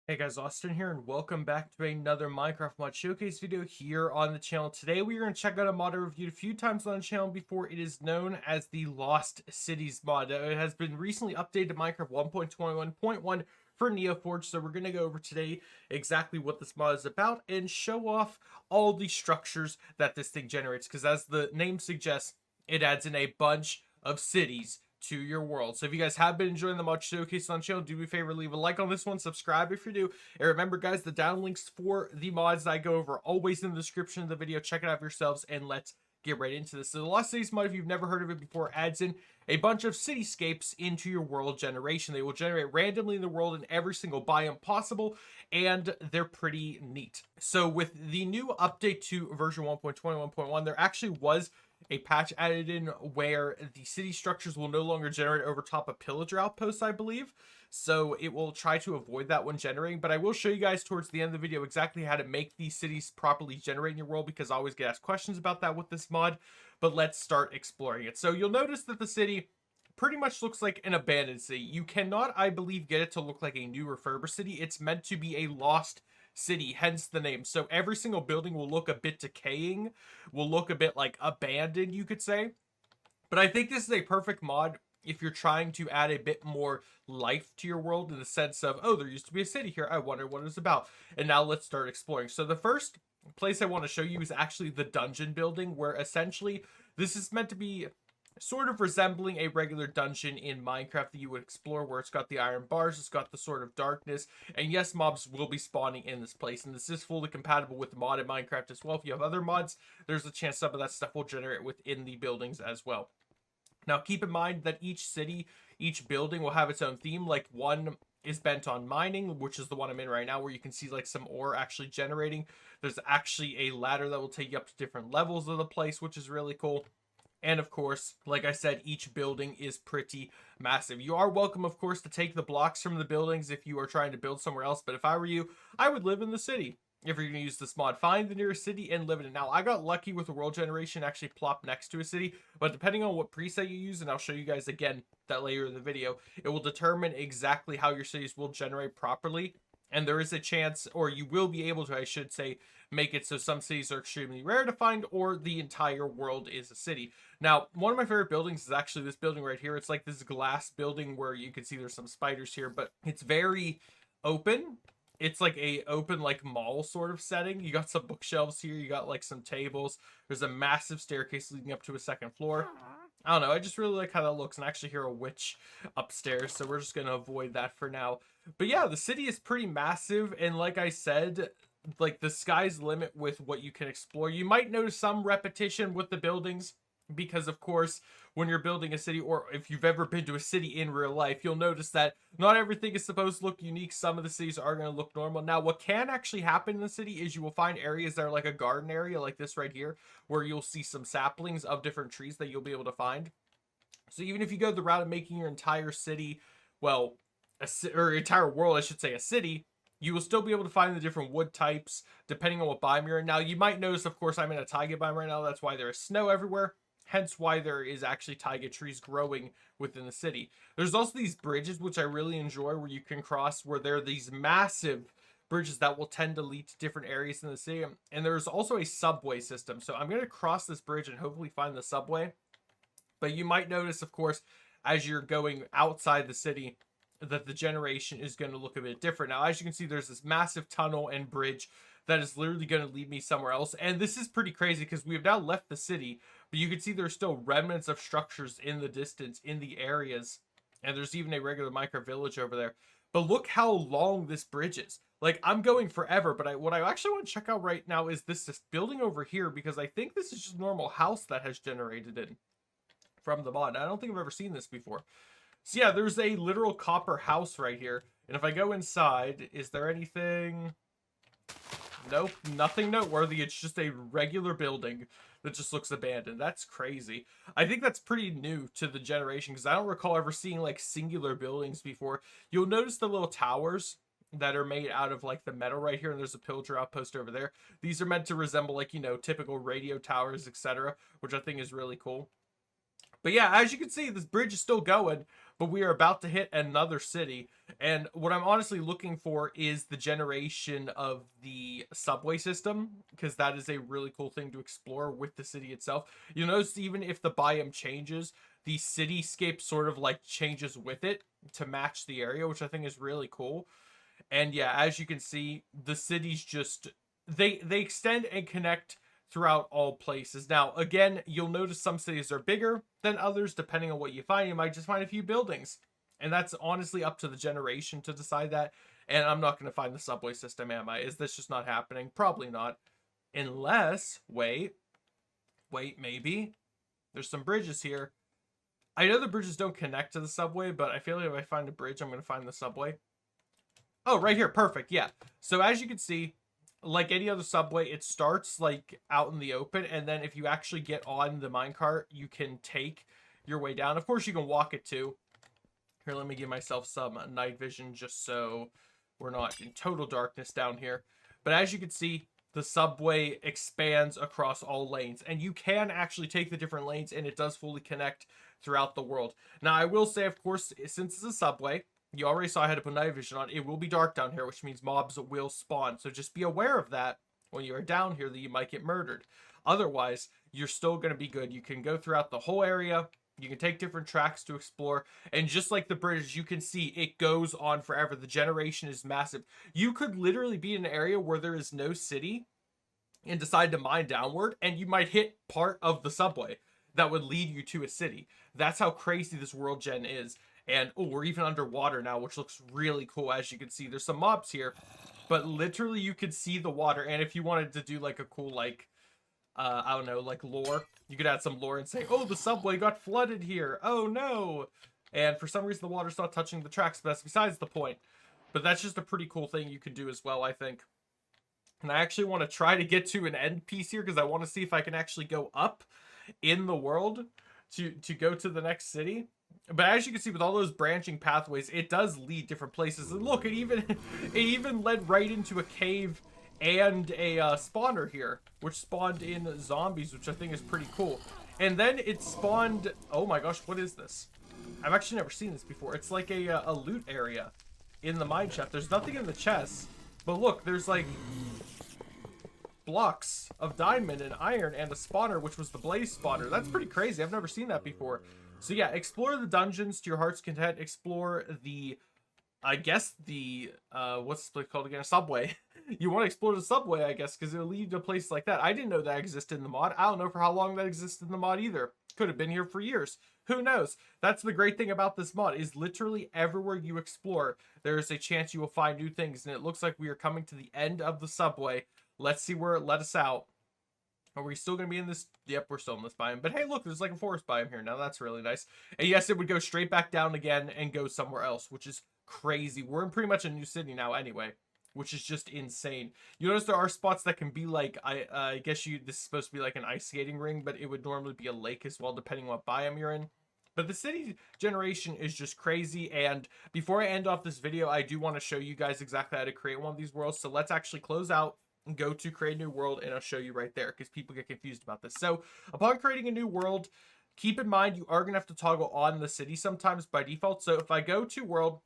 Hey guys, Austin here, and welcome back to another Minecraft mod showcase video here on the channel. Today we are going to check out a mod I reviewed a few times on the channel before. It is known as the Lost Cities mod. It has been recently updated to Minecraft 1.21.1 for NeoForge, so we're going to go over today exactly what this mod is about and show off all the structures that this thing generates, because as the name suggests, it adds in a bunch of cities to your world. So if you guys have been enjoying the mod showcase on the channel, do me a favor, leave a like on this one, subscribe if you're new, and remember guys, the down links for the mods that I go over are always in the description of the video. Check it out for yourselves, and let's get right into this. So the Lost Cities mod, if you've never heard of it before, adds in a bunch of cityscapes into your world generation. They will generate randomly in the world in every single biome possible, and they're pretty neat. So with the new update to version 1.21.1, there actually was a patch added in where the city structures will no longer generate over top of pillager outposts, I believe. So it will try to avoid that when generating, but I will show you guys towards the end of the video exactly how to make these cities properly generate in your world, because I always get asked questions about that with this mod. But let's start exploring it. So you'll notice that the city pretty much looks like an abandoned city. You cannot, I believe, get it to look like a new refurbished city. It's meant to be a lost city, hence the name. So every single building will look a bit decaying, will look a bit like abandoned, you could say. But I think this is a perfect mod if you're trying to add a bit more life to your world, in the sense of, oh, there used to be a city here, I wonder what it's about. And now let's start exploring. So the first place I want to show you is actually the dungeon building, where essentially this is meant to be sort of resembling a regular dungeon in Minecraft that you would explore, where it's got the iron bars, it's got the sort of darkness, and yes, mobs will be spawning in this place, and this is fully compatible with modded Minecraft as well. If you have other mods, there's a chance some of that stuff will generate within the buildings as well. Now keep in mind that each city, each building will have its own theme. Like, one is bent on mining, which is the one I'm in right now, where you can see like some ore actually generating. There's actually a ladder that will take you up to different levels of the place, which is really cool. And of course, like I said, each building is pretty massive. You are welcome, of course, to take the blocks from the buildings if you are trying to build somewhere else. But if I were you, I would live in the city. If you're going to use this mod, find the nearest city and live in it. Now, I got lucky with the world generation actually plopped next to a city, but depending on what preset you use, and I'll show you guys again that later in the video, it will determine exactly how your cities will generate properly. And there is a chance, or you will be able to, I should say, make it so some cities are extremely rare to find, or the entire world is a city. Now, one of my favorite buildings is actually this building right here. It's like this glass building where you can see there's some spiders here, but it's very open. It's like a open like mall sort of setting. You got some bookshelves here, you got like some tables. There's a massive staircase leading up to a second floor. I don't know, I just really like how that looks, and I actually hear a witch upstairs, so we're just going to avoid that for now. But yeah, the city is pretty massive, and like I said, like the sky's the limit with what you can explore. You might notice some repetition with the buildings, because of course, when you're building a city, or if you've ever been to a city in real life, you'll notice that not everything is supposed to look unique. Some of the cities are going to look normal. Now, what can actually happen in the city is you will find areas that are like a garden area, like this right here, where you'll see some saplings of different trees that you'll be able to find. So even if you go the route of making your entire city, well, or entire world, I should say, a city, you will still be able to find the different wood types depending on what biome you're in. Now, you might notice, of course, I'm in a taiga biome right now. That's why there is snow everywhere. Hence why there is actually taiga trees growing within the city. There's also these bridges, which I really enjoy, where you can cross, where there are these massive bridges that will tend to lead to different areas in the city. And there's also a subway system. So I'm going to cross this bridge and hopefully find the subway. But you might notice, of course, as you're going outside the city, that the generation is going to look a bit different. Now, as you can see, there's this massive tunnel and bridge that is literally going to lead me somewhere else. And this is pretty crazy because we have now left the city, but you can see there's still remnants of structures in the distance, in the areas. And there's even a regular Minecraft village over there. But look how long this bridge is. Like, I'm going forever, but what I actually want to check out right now is this building over here, because I think this is just a normal house that has generated in from the mod. I don't think I've ever seen this before. So yeah, there's a literal copper house right here. And if I go inside, is there anything? Nope, nothing noteworthy. It's just a regular building that just looks abandoned. That's crazy. I think that's pretty new to the generation, because I don't recall ever seeing like singular buildings before. You'll notice the little towers that are made out of like the metal right here, and there's a pillager outpost over there. These are meant to resemble, like, you know, typical radio towers, etc., which I think is really cool. But yeah, as you can see, this bridge is still going, but we are about to hit another city. And what I'm honestly looking for is the generation of the subway system, because that is a really cool thing to explore with the city itself. You'll notice even if the biome changes, the cityscape sort of like changes with it to match the area, which I think is really cool. And yeah, as you can see, the cities just they extend and connect throughout all places. Now, again, you'll notice some cities are bigger than others depending on what you find. You might just find a few buildings. And that's honestly up to the generation to decide that. And I'm not going to find the subway system, am I? Is this just not happening? Probably not. Unless, wait, maybe. There's some bridges here. I know the bridges don't connect to the subway, but I feel like if I find a bridge, I'm going to find the subway. Oh, right here. Perfect. Yeah. So as you can see, like any other subway, it starts like out in the open. And then if you actually get on the minecart, you can take your way down. Of course, you can walk it too. Here, let me give myself some night vision just so we're not in total darkness down here. But as you can see, the subway expands across all lanes. And you can actually take the different lanes and it does fully connect throughout the world. Now, I will say, of course, since it's a subway, you already saw I had to put night vision on. It will be dark down here, which means mobs will spawn. So just be aware of that when you are down here, that you might get murdered. Otherwise, you're still going to be good. You can go throughout the whole area. You can take different tracks to explore. And just like the bridge, you can see it goes on forever. The generation is massive. You could literally be in an area where there is no city and decide to mine downward, and you might hit part of the subway that would lead you to a city. That's how crazy this world gen is. And oh, we're even underwater now, which looks really cool. As you can see, there's some mobs here, but literally you could see the water. And if you wanted to do like a cool, like, I don't know, like lore, you could add some lore and say, oh, the subway got flooded here. Oh no. And for some reason, the water's not touching the tracks, but that's besides the point. But that's just a pretty cool thing you can do as well, I think. And I actually want to try to get to an end piece here because I want to see if I can actually go up in the world to go to the next city. But as you can see, with all those branching pathways, it does lead different places. And look, it even led right into a cave and a spawner here, which spawned in zombies, which I think is pretty cool. And then it spawned, oh my gosh, what is this? I've actually never seen this before. It's like a loot area in the mine shaft. There's nothing in the chest, but look, there's like blocks of diamond and iron and a spawner, which was the blaze spawner. That's pretty crazy. I've never seen that before. So yeah, explore the dungeons to your heart's content. Explore the, I guess the, what's this place called again? A subway. You want to explore the subway, I guess, because it'll lead to a place like that. I didn't know that existed in the mod. I don't know for how long that existed in the mod either. Could have been here for years. Who knows? That's the great thing about this mod, is literally everywhere you explore, there is a chance you will find new things. And it looks like we are coming to the end of the subway. Let's see where it let us out. Are we still going to be in this? Yep, we're still in this biome. But hey, look, there's like a forest biome here now. That's really nice. And yes, it would go straight back down again and go somewhere else, which is crazy. We're in pretty much a new city now anyway, which is just insane. You notice there are spots that can be like, I guess this is supposed to be like an ice skating ring, but it would normally be a lake as well, depending on what biome you're in. But the city generation is just crazy. And before I end off this video, I do want to show you guys exactly how to create one of these worlds. So let's actually close out and go to create a new world, and I'll show you right there because people get confused about this. So upon creating a new world, keep in mind you are going to have to toggle on the city sometimes by default. So if I go to world,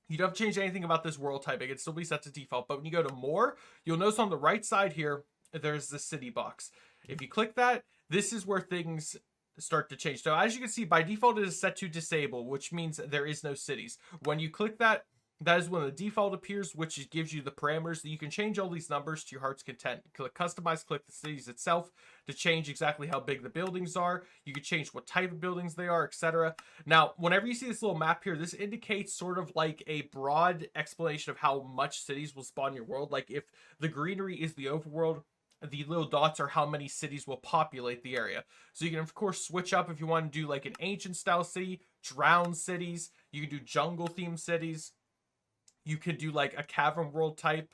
you don't have to change anything about this world type. It can still be set to default. But when you go to more, you'll notice on the right side here, there's the city box. If you click that, this is where things start to change. So as you can see, by default, it is set to disable, which means there is no cities. When you click that, that is when the default appears, which gives you the parameters that you can change all these numbers to your heart's content. Click customize, click the cities itself to change exactly how big the buildings are. You can change what type of buildings they are, etc. Now, whenever you see this little map here, this indicates sort of like a broad explanation of how much cities will spawn in your world. Like if the greenery is the overworld, the little dots are how many cities will populate the area. So you can, of course, switch up if you want to do like an ancient style city, drowned cities. You can do jungle themed cities. You can do like a cavern world type.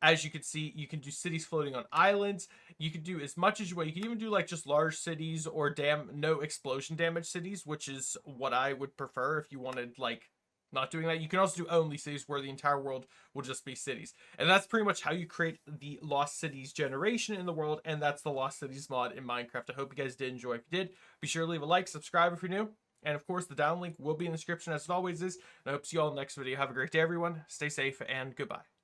As you can see, you can do cities floating on islands. You can do as much as you want. You can even do like just large cities or no explosion damage cities, which is what I would prefer if you wanted like not doing that. You can also do only cities where the entire world will just be cities. And that's pretty much how you create the Lost Cities generation in the world. And that's the Lost Cities mod in Minecraft. I hope you guys did enjoy. If you did, be sure to leave a like, subscribe if you're new, And of course, the down link will be in the description as it always is. And I hope to see you all in the next video. Have a great day, everyone. Stay safe and goodbye.